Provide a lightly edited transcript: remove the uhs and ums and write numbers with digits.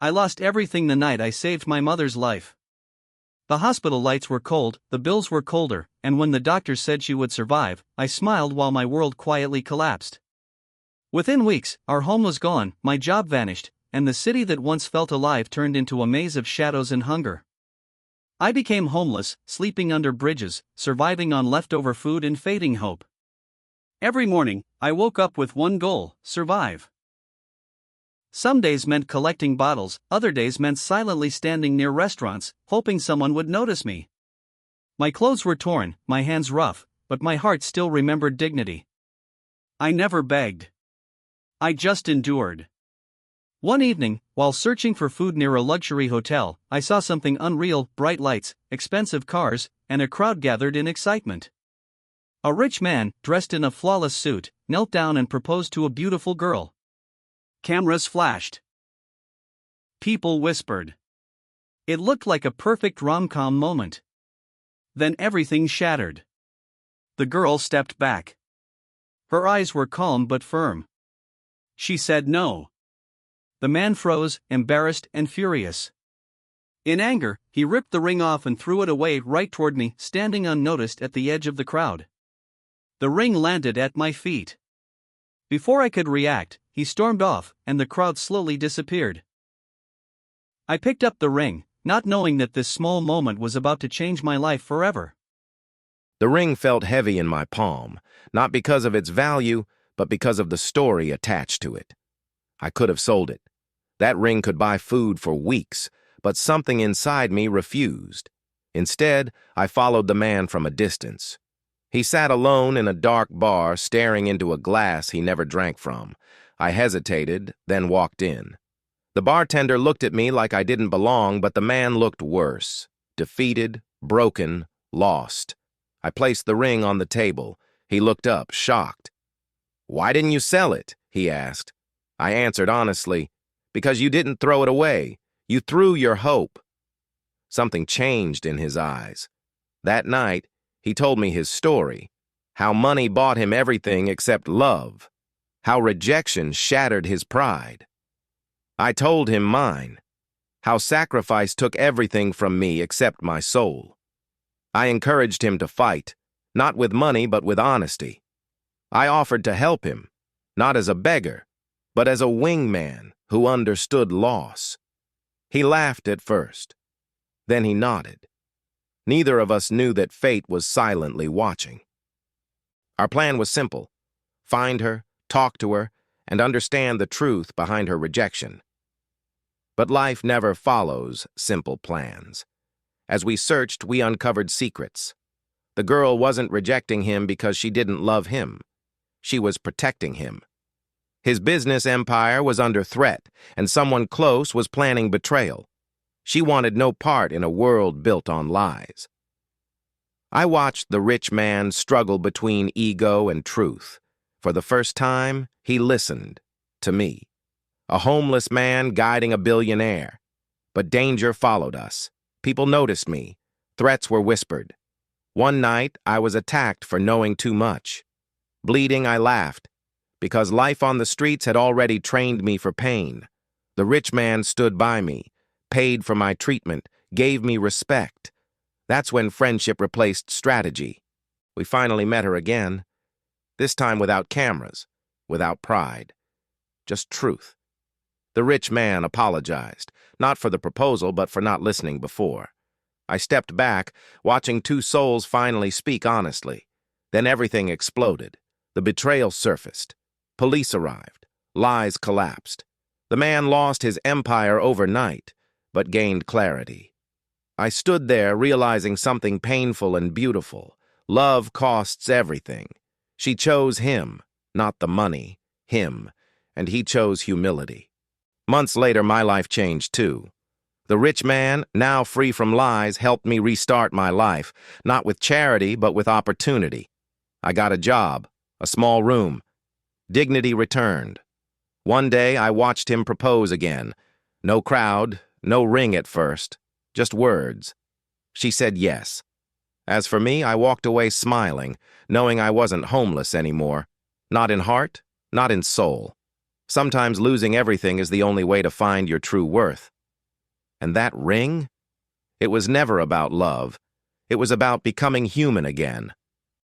I lost everything the night I saved my mother's life. The hospital lights were cold, the bills were colder, and when the doctors said she would survive, I smiled while my world quietly collapsed. Within weeks, our home was gone, my job vanished, and the city that once felt alive turned into a maze of shadows and hunger. I became homeless, sleeping under bridges, surviving on leftover food and fading hope. Every morning, I woke up with one goal: survive. Some days meant collecting bottles, other days meant silently standing near restaurants, hoping someone would notice me. My clothes were torn, my hands rough, but my heart still remembered dignity. I never begged. I just endured. One evening, while searching for food near a luxury hotel, I saw something unreal: bright lights, expensive cars, and a crowd gathered in excitement. A rich man, dressed in a flawless suit, knelt down and proposed to a beautiful girl. Cameras flashed. People whispered. It looked like a perfect rom-com moment. Then everything shattered. The girl stepped back. Her eyes were calm but firm. She said no. The man froze, embarrassed and furious. In anger, he ripped the ring off and threw it away right toward me, standing unnoticed at the edge of the crowd. The ring landed at my feet. Before I could react, he stormed off, and the crowd slowly disappeared. I picked up the ring, not knowing that this small moment was about to change my life forever. The ring felt heavy in my palm, not because of its value, but because of the story attached to it. I could have sold it. That ring could buy food for weeks, but something inside me refused. Instead, I followed the man from a distance. He sat alone in a dark bar, staring into a glass he never drank from. I hesitated, then walked in. The bartender looked at me like I didn't belong, but the man looked worse. Defeated, broken, lost. I placed the ring on the table. He looked up, shocked. "Why didn't you sell it?" he asked. I answered honestly, "Because you didn't throw it away. You threw your hope." Something changed in his eyes. That night, he told me his story, how money bought him everything except love, how rejection shattered his pride. I told him mine, how sacrifice took everything from me except my soul. I encouraged him to fight, not with money but with honesty. I offered to help him, not as a beggar, but as a wingman who understood loss. He laughed at first. Then he nodded. Neither of us knew that fate was silently watching. Our plan was simple: find her, talk to her, and understand the truth behind her rejection. But life never follows simple plans. As we searched, we uncovered secrets. The girl wasn't rejecting him because she didn't love him. She was protecting him. His business empire was under threat, and someone close was planning betrayal. She wanted no part in a world built on lies. I watched the rich man struggle between ego and truth. For the first time, he listened to me. A homeless man guiding a billionaire. But danger followed us. People noticed me. Threats were whispered. One night, I was attacked for knowing too much. Bleeding, I laughed, because life on the streets had already trained me for pain. The rich man stood by me, paid for my treatment, gave me respect. That's when friendship replaced strategy. We finally met her again, this time without cameras, without pride, just truth. The rich man apologized, not for the proposal, but for not listening before. I stepped back, watching two souls finally speak honestly. Then everything exploded. The betrayal surfaced. Police arrived. Lies collapsed. The man lost his empire overnight, but gained clarity. I stood there realizing something painful and beautiful. Love costs everything. She chose him, not the money, him, and he chose humility. Months later, my life changed too. The rich man, now free from lies, helped me restart my life, not with charity, but with opportunity. I got a job, a small room. Dignity returned. One day, I watched him propose again. No crowd, no ring at first, just words. She said yes. As for me, I walked away smiling, knowing I wasn't homeless anymore. Not in heart, not in soul. Sometimes losing everything is the only way to find your true worth. And that ring? It was never about love. It was about becoming human again.